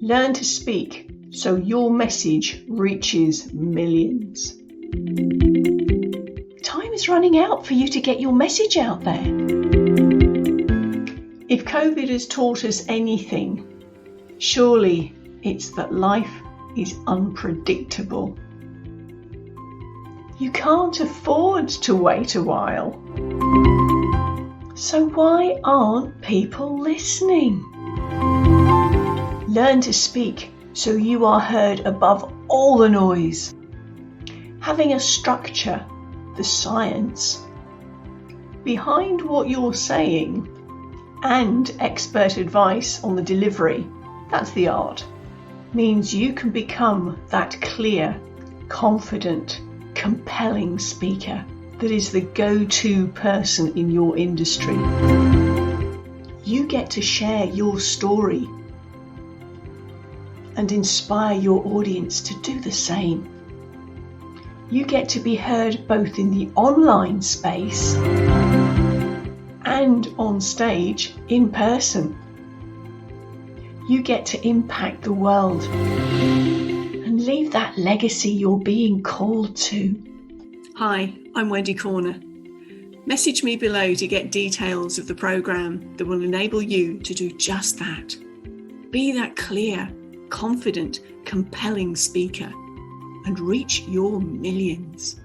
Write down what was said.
Learn to speak so your message reaches millions. Time is running out for you to get your message out there. If COVID has taught us anything, surely it's that life is unpredictable. You can't afford to wait a while. So why aren't people listening? Learn to speak so you are heard above all the noise. Having a structure, the science, behind what you're saying, and expert advice on the delivery, that's the art, means you can become that clear, confident, compelling speaker that is the go-to person in your industry. You get to share your story and inspire your audience to do the same. You get to be heard both in the online space and on stage in person. You get to impact the world and leave that legacy you're being called to. Hi, I'm Wendy Corner. Message me below to get details of the programme that will enable you to do just that. Be that clear, confident, compelling speaker and reach your millions.